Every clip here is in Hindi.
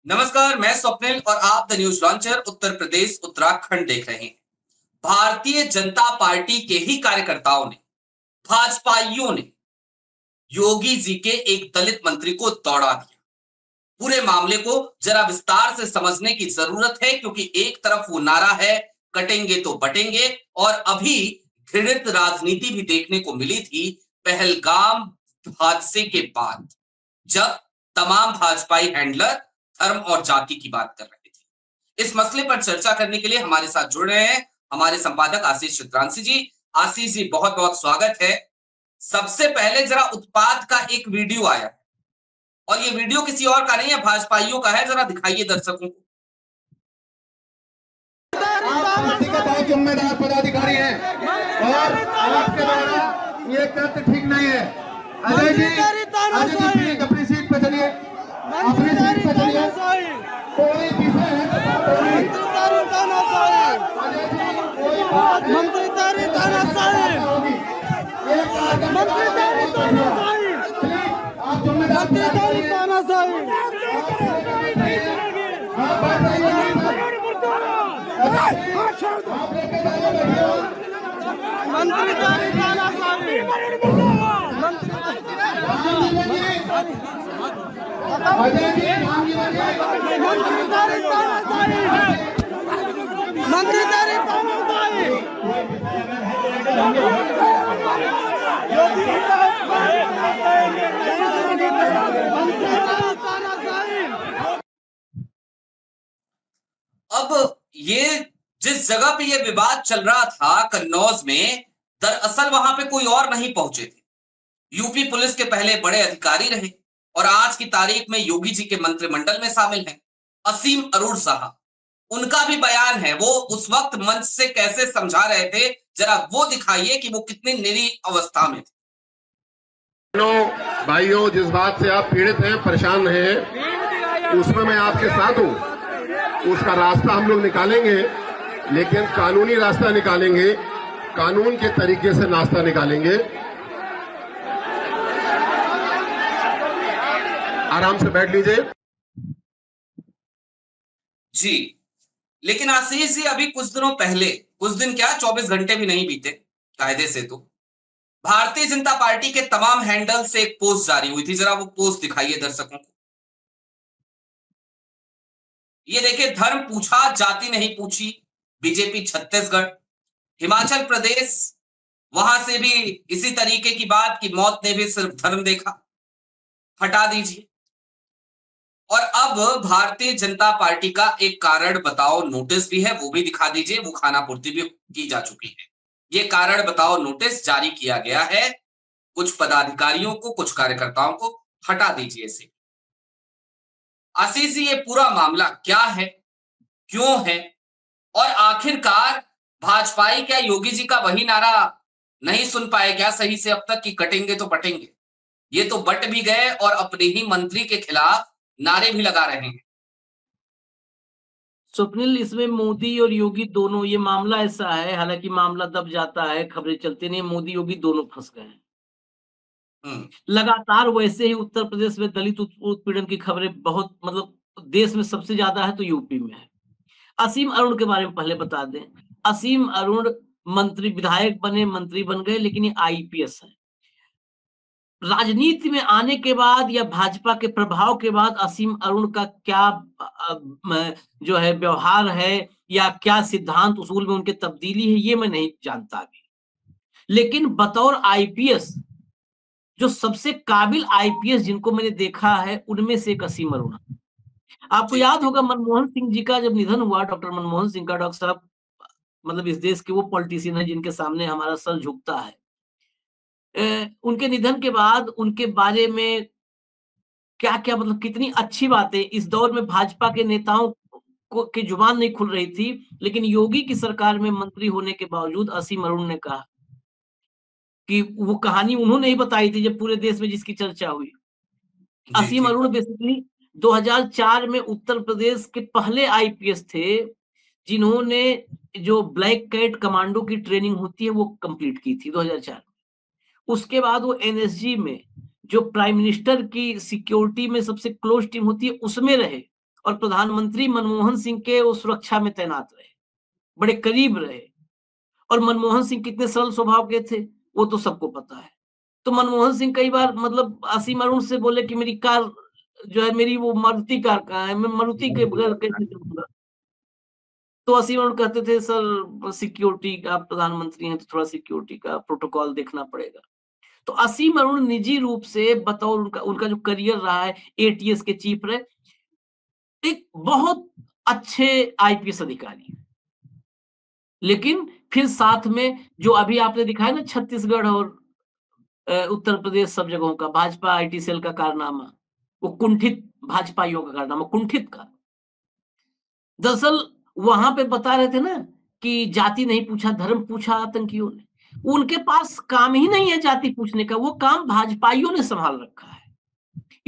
नमस्कार, मैं स्वप्निल और आप the news launcher Uttar Pradesh Uttarakhand देख रहे हैं। भारतीय जनता पार्टी के ही कार्यकर्ताओं ने, भाजपाइयों ने योगी जी के एक दलित मंत्री को दौड़ा दिया। पूरे मामले को जरा विस्तार से समझने की जरूरत है, क्योंकि एक तरफ वो नारा है कटेंगे तो बटेंगे, और अभी घृणित राजनीति भी देखने को मिली थी पहलगाम हादसे के बाद, जब तमाम भाजपाई हैंडलर धर्म और जाति की बात कर रहे थे। इस मसले पर चर्चा करने के लिए हमारे साथ जुड़ रहे हैं हमारे संपादक आशीष चित्रांशी जी। आशीष जी, बहुत बहुत स्वागत है। सबसे पहले जरा उत्पात का एक वीडियो आया, और ये वीडियो किसी और का नहीं है, भाजपाइयों का है। जरा दिखाइए दर्शकों को। आप व्यक्तिगत जिम्मेदार पदाधिकारी हैं और आपके द्वारा ये तथ्य ठीक नहीं है। अजय जी अपनी सीट पे चलिए, अपनी सीट पे चलिए। कोई विषय है मंत्री तारी तानाशाही आप जिम्मेदार अब ये जिस जगह पे ये विवाद चल रहा था कन्नौज में, दरअसल वहां पे कोई और नहीं पहुंचे थे। यूपी पुलिस के पहले बड़े अधिकारी रहे और आज की तारीख में योगी जी के मंत्रिमंडल में शामिल हैं असीम अरूण साहब। उनका भी बयान है, वो उस वक्त मंच से कैसे समझा रहे थे, जरा वो दिखाइए कि वो कितनी निरीह अवस्था में थे। भाइयों, जिस बात से आप पीड़ित हैं, परेशान हैं, उसमें मैं आपके साथ हूं। उसका रास्ता हम लोग निकालेंगे, लेकिन कानूनी रास्ता निकालेंगे, कानून के तरीके से रास्ता निकालेंगे। आराम से बैठ लीजिए जी। लेकिन आशीष जी, अभी कुछ दिनों पहले, कुछ दिन क्या 24 घंटे भी नहीं बीते कायदे से, तो भारतीय जनता पार्टी के तमाम हैंडल से एक पोस्ट जारी हुई थी। जरा वो पोस्ट दिखाइए दर्शकों को। ये देखिए, धर्म पूछा जाति नहीं पूछी, बीजेपी छत्तीसगढ़। हिमाचल प्रदेश, वहां से भी इसी तरीके की बात कि मौत ने भी सिर्फ धर्म देखा, हटा दीजिए। और अब भारतीय जनता पार्टी का एक कारण बताओ नोटिस भी है, वो भी दिखा दीजिए। वो खानापूर्ति भी की जा चुकी है। ये कारण बताओ नोटिस जारी किया गया है कुछ पदाधिकारियों को, कुछ कार्यकर्ताओं को, हटा दीजिए इसे। आशीष जी, ये पूरा मामला क्या है, क्यों है, और आखिरकार भाजपाई क्या योगी जी का वही नारा नहीं सुन पाए क्या सही से अब तक कि कटेंगे तो बटेंगे? ये तो बट भी गए और अपने ही मंत्री के खिलाफ नारे भी लगा रहे हैं। स्वप्निल, इसमें मोदी और योगी दोनों, ये मामला ऐसा है, हालांकि मामला दब जाता है, खबरें चलती नहीं, मोदी योगी दोनों फंस गए हैं। लगातार वैसे ही उत्तर प्रदेश में दलित उत्पीड़न की खबरें बहुत, मतलब देश में सबसे ज्यादा है तो यूपी में है। असीम अरुण के बारे में पहले बता दें। असीम अरुण मंत्री, विधायक बने, मंत्री बन गए, लेकिन ये आईपीएस है। राजनीति में आने के बाद या भाजपा के प्रभाव के बाद असीम अरुण का क्या जो है व्यवहार है या क्या सिद्धांत उसूल में उनके तब्दीली है, ये मैं नहीं जानता अभी। लेकिन बतौर आईपीएस, जो सबसे काबिल आईपीएस जिनको मैंने देखा है, उनमें से एक असीम अरुण। आपको याद होगा मनमोहन सिंह जी का जब निधन हुआ, डॉक्टर मनमोहन सिंह का, डॉक्टर साहब मतलब इस देश के वो पॉलिटिशियन है जिनके सामने हमारा सर झुकता है। उनके निधन के बाद उनके बारे में क्या क्या, मतलब कितनी अच्छी बातें, इस दौर में भाजपा के नेताओं को की जुबान नहीं खुल रही थी, लेकिन योगी की सरकार में मंत्री होने के बावजूद असीम अरुण ने कहा कि वो कहानी उन्होंने ही बताई थी जब पूरे देश में जिसकी चर्चा हुई। असीम अरुण बेसिकली 2004 में उत्तर प्रदेश के पहले आईपीएस थे जिन्होंने जो ब्लैक कैट कमांडो की ट्रेनिंग होती है वो कंप्लीट की थी 2004 में। उसके बाद वो एनएसजी में, जो प्राइम मिनिस्टर की सिक्योरिटी में सबसे क्लोज टीम होती है, उसमें रहे और प्रधानमंत्री मनमोहन सिंह के वो सुरक्षा में तैनात रहे, बड़े करीब रहे। और मनमोहन सिंह कितने सरल स्वभाव के थे वो तो सबको पता है। तो मनमोहन सिंह कई बार मतलब असीम अरुण से बोले कि मेरी कार जो है, मेरी वो मारुति कार कहाँ है, मैं मारुति के बगैर कैसे चलूंगा। तो असीम अरुण कहते थे सर सिक्योरिटी, आप प्रधानमंत्री हैं तो थोड़ा सिक्योरिटी का प्रोटोकॉल देखना पड़ेगा। तो असीम अरुण निजी रूप से बतौर उनका जो करियर रहा है, एटीएस के चीफ रहे, एक बहुत अच्छे आईपीएस अधिकारी। लेकिन फिर साथ में जो अभी आपने दिखाया ना छत्तीसगढ़ और उत्तर प्रदेश सब जगहों का भाजपा आईटी सेल का कारनामा, वो कुंठित भाजपाइयों का कारनामा, कुंठित का। दरअसल वहां पे बता रहे थे ना कि जाति नहीं पूछा, धर्म पूछा आतंकियों ने। उनके पास काम ही नहीं है जाति पूछने का, वो काम भाजपाइयों ने संभाल रखा है।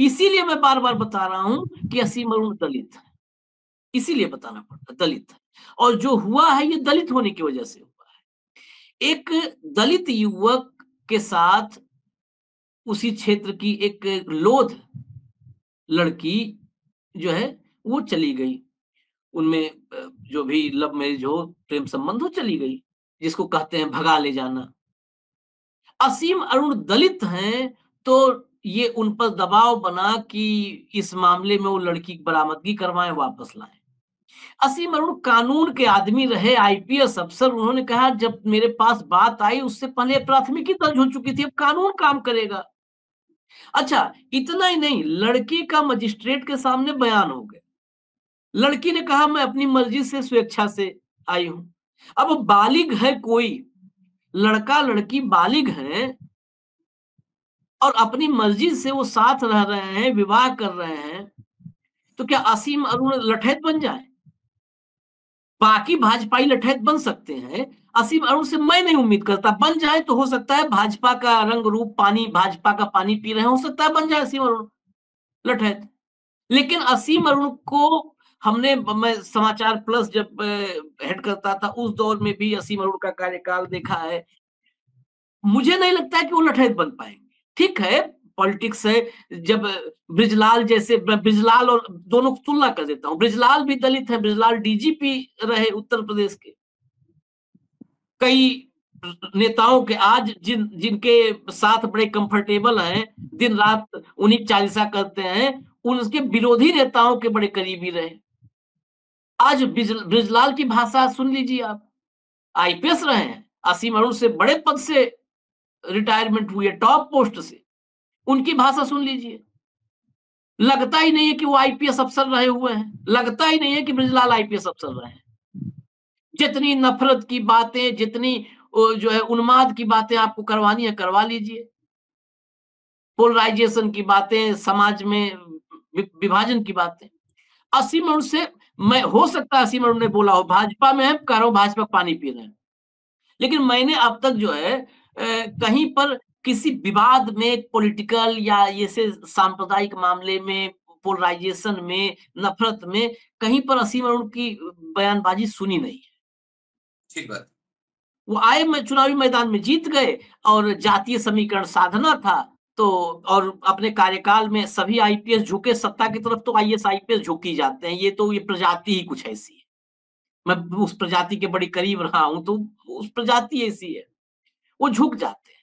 इसीलिए मैं बार बार बता रहा हूं कि असीम अरुण दलित है, इसीलिए बताना पड़ता, दलित है। और जो हुआ है ये दलित होने की वजह से हुआ है। एक दलित युवक के साथ उसी क्षेत्र की एक लोध लड़की जो है वो चली गई, उनमें जो भी लव मैरिज हो, प्रेम संबंध हो, चली गई, जिसको कहते हैं भगा ले जाना। असीम अरुण दलित हैं तो ये उन पर दबाव बना कि इस मामले में वो लड़की की बरामदगी करवाएं, वापस लाएं। असीम अरुण कानून के आदमी रहे, आईपीएस अफसर। उन्होंने कहा जब मेरे पास बात आई उससे पहले प्राथमिकी दर्ज हो चुकी थी, अब कानून काम करेगा। अच्छा, इतना ही नहीं, लड़की का मजिस्ट्रेट के सामने बयान हो गया। लड़की ने कहा मैं अपनी मर्जी से स्वेच्छा से आई हूं। अब बालिग है कोई, लड़का लड़की बालिग है और अपनी मर्जी से वो साथ रह रहे हैं, विवाह कर रहे हैं, तो क्या असीम अरुण लठैत बन जाए? बाकी भाजपाई लठैत बन सकते हैं, असीम अरुण से मैं नहीं उम्मीद करता। बन जाए तो हो सकता है भाजपा का रंग रूप पानी, भाजपा का पानी पी रहे हैं, हो सकता है बन जाए असीम अरुण लठैत। लेकिन असीम अरुण को हमने, मैं समाचार प्लस जब हेड करता था उस दौर में भी असीम अरुण का कार्यकाल देखा है। मुझे नहीं लगता है कि वो लठैत बन पाएंगे। ठीक है, पॉलिटिक्स है। जब ब्रिजलाल जैसे, ब्रिजलाल और दोनों को तुलना कर देता हूं, ब्रिजलाल भी दलित है, ब्रिजलाल डीजीपी रहे उत्तर प्रदेश के। कई नेताओं के आज जिनके साथ बड़े कंफर्टेबल हैं, दिन रात उन्हीं चालीसा करते हैं, उनके विरोधी नेताओं के बड़े करीबी रहे। आज ब्रिजलाल की भाषा सुन लीजिए आप, आईपीएस रहे हैं, असीम अरुण से बड़े पद से रिटायरमेंट हुई है, टॉप पोस्ट से, उनकी भाषा सुन लीजिए। लगता ही नहीं है कि वो आईपीएस अफसर रहे हुए हैं, लगता ही नहीं है कि ब्रिजलाल आईपीएस अफसर रहे हैं। जितनी नफरत की बातें, जितनी जो है उन्माद की बातें आपको करवानी है करवा लीजिए, पोलराइजेशन की बातें, समाज में विभाजन की बातें। असीम अरुण से मैं, हो सकता है असीम अरुण ने बोला हो, भाजपा में है, कह रहा हूं भाजपा पानी पी रहे हैं, लेकिन मैंने अब तक जो है कहीं पर किसी विवाद में, पॉलिटिकल या ये से सांप्रदायिक मामले में, पोलराइजेशन में, नफरत में, कहीं पर असीम अरुण की बयानबाजी सुनी नहीं है। ठीक बात। वो आए चुनावी मैदान में जीत गए और जातीय समीकरण साधना था, तो और अपने कार्यकाल में सभी आईपीएस झुके सत्ता की तरफ, तो आईएएस आईपीएस झुकी जाते हैं। ये तो ये प्रजाति ही कुछ ऐसी है, मैं उस प्रजाति के बड़ी करीब रहा हूं, तो उस प्रजाति ऐसी है, वो झुक जाते हैं।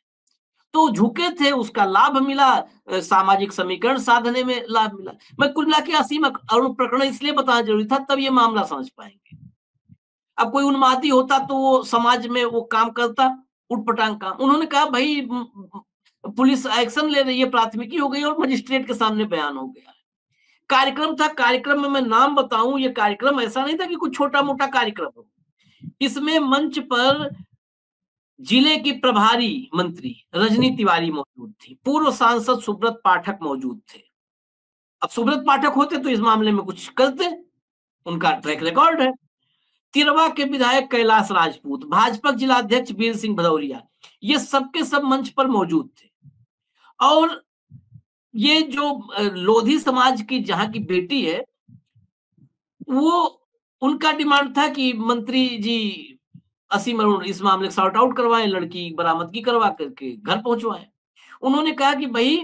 तो झुके थे, उसका लाभ मिला, सामाजिक समीकरण साधने में लाभ मिला। मैं कुल मिला के असीम अरुण प्रकरण इसलिए बताना जरूरी था, तब ये मामला समझ पाएंगे। अब कोई उन्मादी होता तो वो समाज में वो काम करता, उटपटांग काम। उन्होंने कहा भाई पुलिस एक्शन ले रही है, प्राथमिकी हो गई और मजिस्ट्रेट के सामने बयान हो गया। कार्यक्रम था, कार्यक्रम में मैं नाम बताऊं, ये कार्यक्रम ऐसा नहीं था कि कुछ छोटा मोटा कार्यक्रम हो। इसमें मंच पर जिले की प्रभारी मंत्री रजनी तिवारी मौजूद थी, पूर्व सांसद सुब्रत पाठक मौजूद थे। अब सुब्रत पाठक होते तो इस मामले में कुछ करते, उनका ट्रैक रिकॉर्ड है। तिरवा के विधायक कैलाश राजपूत, भाजपा जिला अध्यक्ष वीर सिंह भदौरिया, ये सबके सब मंच पर मौजूद थे। और ये जो लोधी समाज की जहां की बेटी है, वो उनका डिमांड था कि मंत्री जी असीम अरुण इस मामले सॉर्ट आउट करवाएं, लड़की बरामदगी करवा करके घर पहुंचवाएं। उन्होंने कहा कि भाई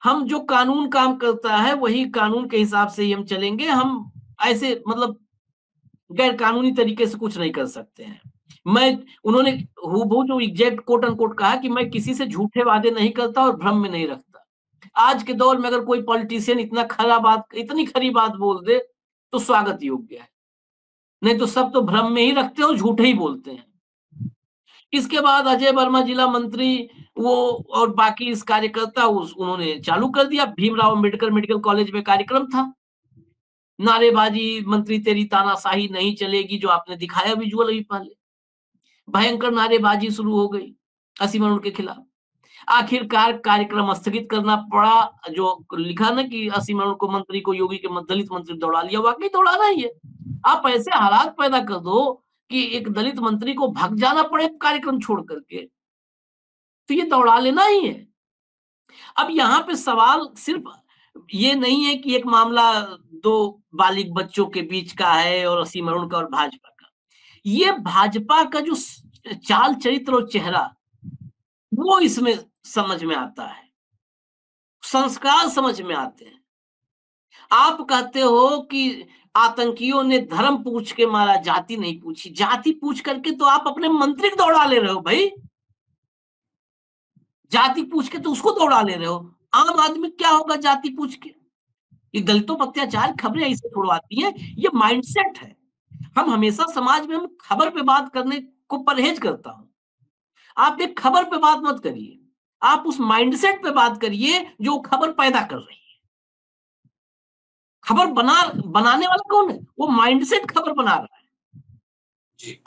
हम जो कानून काम करता है वही कानून के हिसाब से ही हम चलेंगे, हम ऐसे मतलब गैर कानूनी तरीके से कुछ नहीं कर सकते हैं। उन्होंने हूबहू जो एग्जैक्ट कोट अनकोट कहा कि मैं किसी से झूठे वादे नहीं करता और भ्रम में नहीं रखता। आज के दौर में अगर कोई पॉलिटिशियन इतनी खरी बात बोल दे तो स्वागत योग्य है, नहीं तो सब तो भ्रम में ही रखते हैं और झूठे ही बोलते हैं। इसके बाद अजय वर्मा जिला मंत्री वो और बाकी इस कार्यकर्ता उन्होंने चालू कर दिया। भीमराव अंबेडकर मेडिकल कॉलेज में कार्यक्रम था, नारेबाजी, मंत्री तेरी तानाशाही नहीं चलेगी, जो आपने दिखाया विजुअल अभी पहले। भयंकर नारेबाजी शुरू हो गई असीम अरुण के खिलाफ। आखिरकार कार्यक्रम स्थगित करना पड़ा। जो लिखा ना कि असीम अरुण को मंत्री को योगी के दलित मंत्री दौड़ा लिया, वाकई दौड़ाना ही है। आप ऐसे हालात पैदा कर दो कि एक दलित मंत्री को भाग जाना पड़े कार्यक्रम छोड़ करके, तो ये दौड़ा लेना ही है। अब यहाँ पे सवाल सिर्फ ये नहीं है कि एक मामला दो बालिग बच्चों के बीच का है और असीम अरुण का और भाजपा का। ये भाजपा का जो चाल चरित्र और चेहरा वो इसमें समझ में आता है, संस्कार समझ में आते हैं। आप कहते हो कि आतंकियों ने धर्म पूछ के मारा, जाति नहीं पूछी। जाति पूछ करके तो आप अपने मंत्री को दौड़ा ले रहे हो भाई, जाति पूछ के तो उसको दौड़ा ले रहे हो। आम आदमी क्या होगा जाति पूछ के? ये दलितों पर अत्याचार खबरें ऐसे छुड़वाती हैं, ये माइंडसेट है। हम हमेशा समाज में हम खबर पे बात करने को परहेज करता हूं। आप एक खबर पे बात मत करिए, आप उस माइंडसेट पे बात करिए जो खबर पैदा कर रही है। खबर बनाने वाला कौन है? वो माइंडसेट खबर बना रहा है,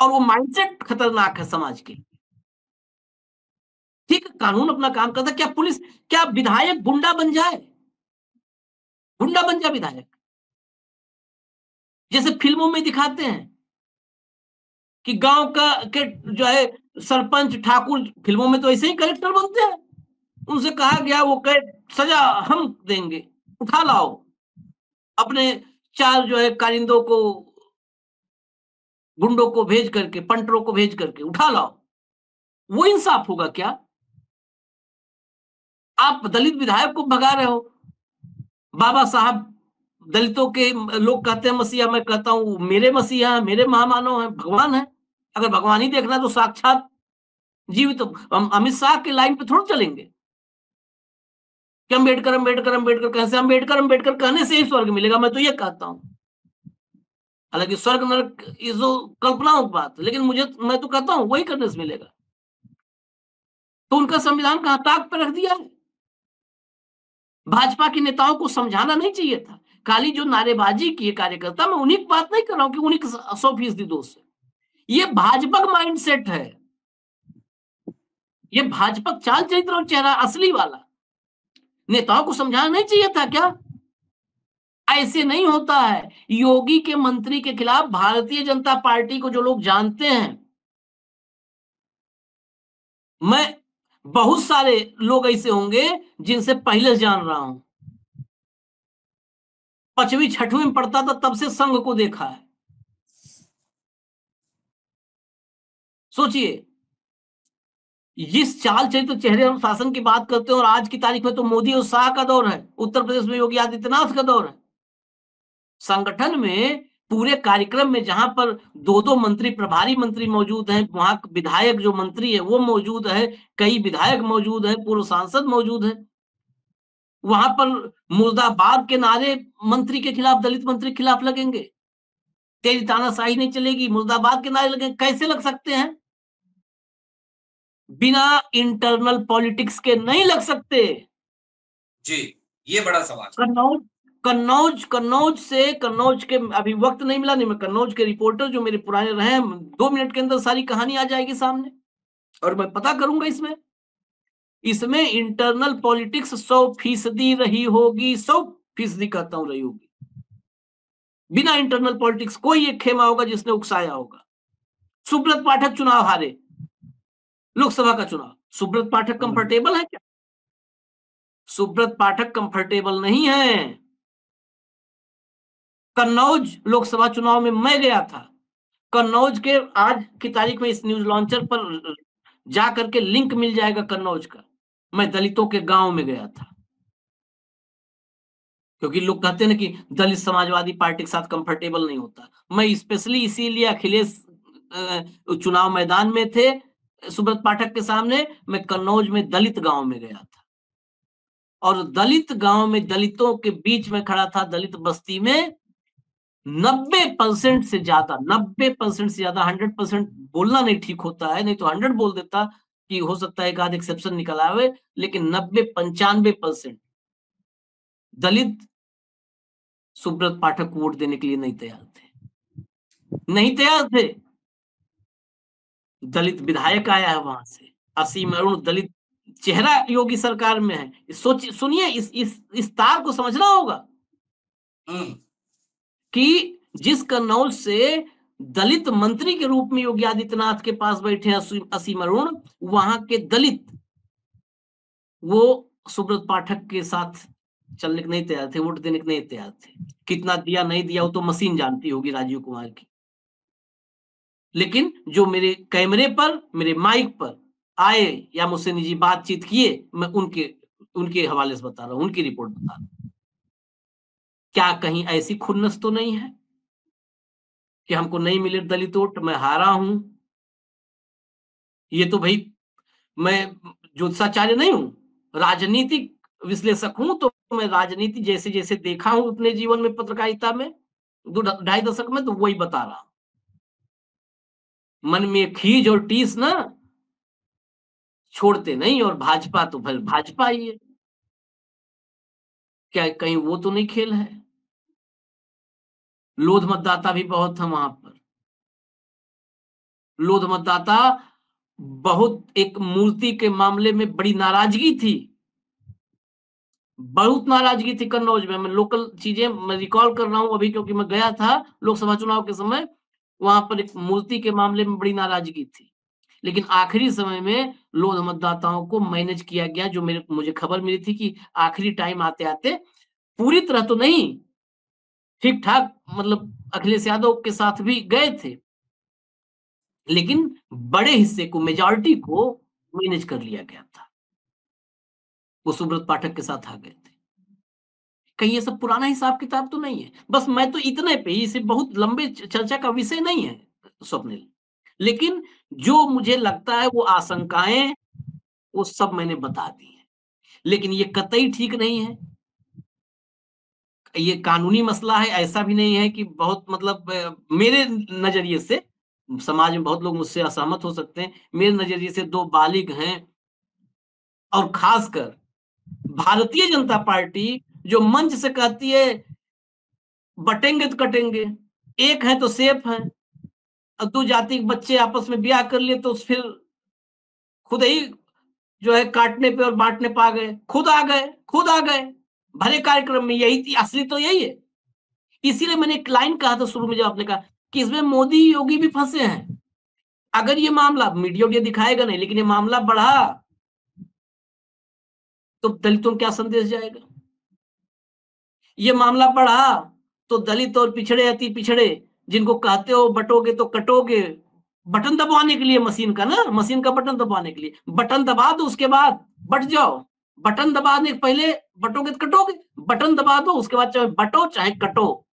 और वो माइंडसेट खतरनाक है समाज के लिए। ठीक है, कानून अपना काम करता है। क्या विधायक गुंडा बन जाए? गुंडा बन जाए विधायक? जैसे फिल्मों में दिखाते हैं कि गांव का के जो है सरपंच ठाकुर, फिल्मों में तो ऐसे ही कैरेक्टर बनते हैं। उनसे कहा गया, वो कहे सजा हम देंगे, उठा लाओ अपने 4 जो है कारिंदों को, गुंडों को भेज करके, पंटरों को भेज करके उठा लाओ। वो इंसाफ होगा क्या? आप दलित विधायक को भगा रहे हो। बाबा साहब दलितों के लोग कहते हैं मसीहा, मैं कहता हूं मेरे मसीहा, मेरे महामानव हैं, भगवान है। अगर भगवान ही देखना तो साक्षात जीवित अमित शाह के लाइन पे थोड़ा चलेंगे कि अम्बेडकर अम्बेडकर अम्बेडकर कहने से, अम्बेडकर कहने से ही स्वर्ग मिलेगा, मैं तो ये कहता हूं। हालांकि स्वर्ग नरक ये जो कल्पनाओं की बात है, लेकिन मैं तो कहता हूं वही करने से मिलेगा। तो उनका संविधान कहां ताक पर रख दिया है। भाजपा के नेताओं को समझाना नहीं चाहिए था। खाली जो नारेबाजी किए कार्यकर्ता, मैं उन्हीं की बात नहीं कर रहा हूं कि उन्हीं 100% दोष है। ये भाजपा का माइंडसेट है, ये भाजपा चाल चरित्र और चेहरा असली वाला। नेताओं को समझाना नहीं चाहिए था क्या? ऐसे नहीं होता है। योगी के मंत्री के खिलाफ भारतीय जनता पार्टी को जो लोग जानते हैं, मैं बहुत सारे लोग ऐसे होंगे जिनसे पहले जान रहा हूं। 5वीं 6वीं में पढ़ता था तब से संघ को देखा है। सोचिए, जिस चाल चरित्र चेहरे और शासन की बात करते हैं, और आज की तारीख में तो मोदी और शाह का दौर है, उत्तर प्रदेश में योगी आदित्यनाथ का दौर है। संगठन में पूरे कार्यक्रम में जहां पर 2-2 मंत्री, प्रभारी मंत्री मौजूद हैं, वहां विधायक जो मंत्री है वो मौजूद है, कई विधायक मौजूद है, पूर्व सांसद मौजूद है। वहां पर मुर्दाबाद के नारे मंत्री के खिलाफ, दलित मंत्री के खिलाफ लगेंगे। तेरी तानाशाही नहीं चलेगी, मुर्दाबाद के नारे लगेंगे। कैसे लग सकते हैं? बिना इंटरनल पॉलिटिक्स के नहीं लग सकते जी। ये बड़ा सवाल। कन्नौज के अभी वक्त नहीं मिला, नहीं मैं कन्नौज के रिपोर्टर जो मेरे पुराने रहे हैं, 2 मिनट के अंदर सारी कहानी आ जाएगी सामने, और मैं पता करूंगा इसमें इंटरनल पॉलिटिक्स 100% रही होगी, 100% कहता हूं रही होगी। बिना इंटरनल पॉलिटिक्स कोई एक खेमा होगा जिसने उकसाया होगा। सुब्रत पाठक चुनाव हारे, लोकसभा का चुनाव। सुब्रत पाठक कंफर्टेबल है क्या? सुब्रत पाठक कंफर्टेबल नहीं है। कन्नौज लोकसभा चुनाव में मैं गया था। कन्नौज के आज की तारीख में इस न्यूज लॉन्चर पर जा करके लिंक मिल जाएगा कन्नौज का। मैं दलितों के गांव में गया था। क्योंकि लोग कहते हैं ना कि दलित समाजवादी पार्टी के साथ कंफर्टेबल नहीं होता। मैं स्पेशली इसीलिए अखिलेश चुनाव मैदान में थे सुब्रत पाठक के सामने, मैं कन्नौज में दलित गांव में गया था और दलित गांव में दलितों के बीच में खड़ा था, दलित बस्ती में 90% से ज्यादा 90% से ज्यादा 100% बोलना नहीं ठीक होता है, नहीं तो 100 बोल देता कि हो सकता है एक आध एक्सेप्शन निकल आवे, लेकिन 90-95% दलित सुब्रत पाठक को वोट देने के लिए नहीं तैयार थे, नहीं तैयार थे। दलित विधायक आया है वहां से, असीम अरुण दलित चेहरा योगी सरकार में है। सोच सुनिए, इस तार को समझना होगा कि जिस कन्नौज से दलित मंत्री के रूप में योगी आदित्यनाथ के पास बैठे हैं असीम अरुण, वहां के दलित वो सुब्रत पाठक के साथ चलने के नहीं तैयार थे, वोट देने के नहीं तैयार थे। कितना दिया नहीं दिया वो तो मशीन जानती होगी राजीव कुमार की, लेकिन जो मेरे कैमरे पर, मेरे माइक पर आए या मुझसे निजी बातचीत किए, मैं उनके हवाले से बता रहा हूं, उनकी रिपोर्ट बता रहा हूं। क्या कहीं ऐसी खुन्नस तो नहीं है कि हमको नहीं मिले दलित वोट, मैं हारा हूं? ये तो भाई, मैं ज्योतिषाचार्य नहीं हूं, राजनीतिक विश्लेषक हूं, तो मैं राजनीति जैसे जैसे देखा हूं अपने जीवन में, पत्रकारिता में 2-2.5 दशक में, तो वही बता रहा हूं। मन में खीज और टीस ना छोड़ते नहीं, और भाजपा तो फिर भाजपा ही है। क्या कहीं वो तो नहीं खेल है? लोध मतदाता भी बहुत था वहां पर। लोध मतदाता बहुत, एक मूर्ति के मामले में बड़ी नाराजगी थी, बहुत नाराजगी थी कन्नौज में। मैं लोकल चीजें मैं रिकॉल कर रहा हूं अभी, क्योंकि मैं गया था लोकसभा चुनाव के समय, वहां पर एक मूर्ति के मामले में बड़ी नाराजगी थी। लेकिन आखिरी समय में लोध मतदाताओं को मैनेज किया गया, जो मुझे खबर मिली थी कि आखिरी टाइम आते आते, पूरी तरह तो नहीं, ठीक ठाक, मतलब अखिलेश यादव के साथ भी गए थे, लेकिन बड़े हिस्से को, मेजॉरिटी को मैनेज कर लिया गया था। वो सुब्रत पाठक के साथ आ गए थे। कहीं ये सब पुराना हिसाब किताब तो नहीं है? बस मैं तो इतने पे ही, इसे बहुत लंबे चर्चा का विषय नहीं है स्वप्निल, लेकिन जो मुझे लगता है वो आशंकाएं, वो सब मैंने बता दी है। लेकिन ये कतई ठीक नहीं है, ये कानूनी मसला है, ऐसा भी नहीं है कि बहुत, मतलब मेरे नजरिए से, समाज में बहुत लोग मुझसे असहमत हो सकते हैं, मेरे नजरिए से 2 बालिग हैं, और खासकर भारतीय जनता पार्टी जो मंच से कहती है बटेंगे तो कटेंगे, एक है तो सेफ है, और 2 जाति के बच्चे आपस में ब्याह कर लिए तो फिर खुद ही जो है काटने पे और बांटने पे आ गए, खुद आ गए भले कार्यक्रम में। यही असली तो यही है। इसीलिए मैंने एक लाइन कहा था शुरू में, जब आपने कहा कि इसमें मोदी योगी भी फंसे हैं। अगर ये मामला, मीडिया दिखाएगा नहीं, लेकिन ये मामला बढ़ा तो दलितों को क्या संदेश जाएगा? ये मामला बढ़ा तो दलित और पिछड़े, अति पिछड़े, जिनको कहते हो बटोगे तो कटोगे, बटन दबाने के लिए, मशीन का ना, मशीन का बटन दबाने के लिए, बटन दबा दो, उसके बाद बट जाओ। बटन दबाने के पहले बटोगे तो कटोगे, बटन दबा दो, उसके बाद चाहे बटो चाहे कटो,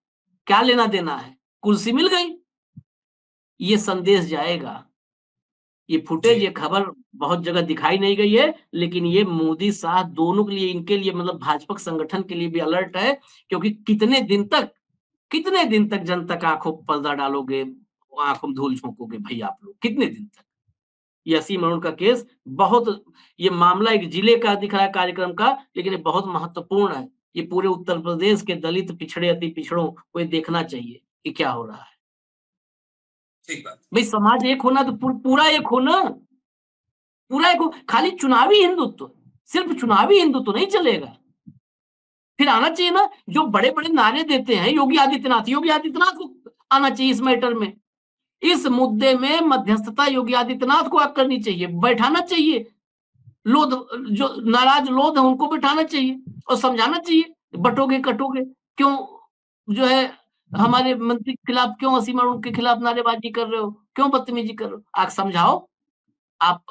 क्या लेना देना है, कुर्सी मिल गई। ये संदेश जाएगा। ये फुटेज, ये खबर बहुत जगह दिखाई नहीं गई है, लेकिन ये मोदी शाह दोनों के लिए, इनके लिए, मतलब भाजपा संगठन के लिए भी अलर्ट है। क्योंकि कितने दिन तक जनता का आंखों पर पर्दा डालोगे, आंखों में धूल झोंकोगे भाई आप लोग, कितने दिन तक? ये असीम अरुण का केस बहुत, ये मामला एक जिले का दिख रहा है कार्यक्रम का, लेकिन ये बहुत महत्वपूर्ण है। ये पूरे उत्तर प्रदेश के दलित, पिछड़े, अति पिछड़ों को ये देखना चाहिए कि क्या हो रहा है। ठीक बात। भाई समाज एक होना तो पूरा एक हो ना, पूरा एक हो। खाली चुनावी हिंदुत्व, सिर्फ चुनावी हिंदुत्व नहीं चलेगा। फिर आना चाहिए ना, जो बड़े बड़े नारे देते हैं योगी आदित्यनाथ को आना चाहिए इस मैटर में, इस मुद्दे में मध्यस्थता योगी आदित्यनाथ को करनी चाहिए, बैठाना चाहिए। लोध, जो नाराज लोध है उनको बैठाना चाहिए और समझाना चाहिए, बटोगे कटोगे क्यों, जो है हमारे मंत्री के खिलाफ क्यों, असीम अरुण के खिलाफ नारेबाजी कर रहे हो, क्यों बदतमीजी कर रहे हो? आप समझाओ, आप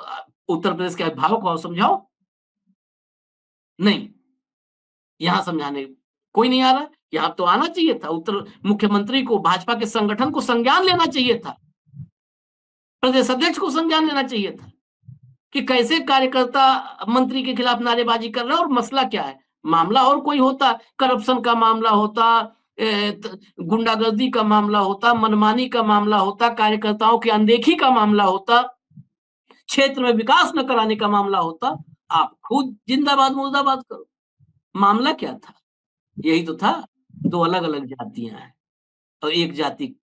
उत्तर प्रदेश के अभिभावक हो, समझाओ। नहीं, यहां समझाने कोई नहीं आ रहा। यहाँ तो आना चाहिए था, उत्तर मुख्यमंत्री को, भाजपा के संगठन को संज्ञान लेना चाहिए था, प्रदेश अध्यक्ष को संज्ञान लेना चाहिए था कि कैसे कार्यकर्ता मंत्री के खिलाफ नारेबाजी कर रहा है और मसला क्या है। मामला और कोई होता, करप्शन का मामला होता, गुंडागर्दी का मामला होता, मनमानी का मामला होता, कार्यकर्ताओं की अनदेखी का मामला होता, क्षेत्र में विकास न कराने का मामला होता, आप खुद जिंदाबाद मुर्दाबाद करो। मामला क्या था? यही तो था, दो अलग अलग जातियां हैं और एक जाति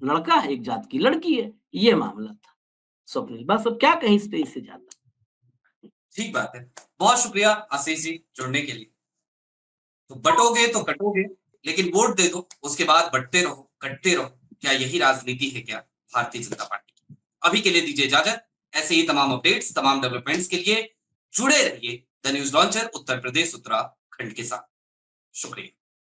लड़का है, एक जाति की लड़की है, ये मामला था स्वप्निल। बस अब क्या कहीं इस पे, इससे ज्यादा। ठीक बात है, बहुत शुक्रिया आशीष जी जुड़ने के लिए। तो बटोगे तो कटोगे, लेकिन वोट दे दो, उसके बाद बटते रहो, कटते रहो। क्या यही राजनीति है क्या भारतीय जनता पार्टी की? अभी के लिए दीजिए इजाजत। ऐसे ही तमाम अपडेट्स, तमाम डेवलपमेंट्स के लिए जुड़े रहिए the news launcher Uttar Pradesh Uttarakhand के साथ। शुक्रिया।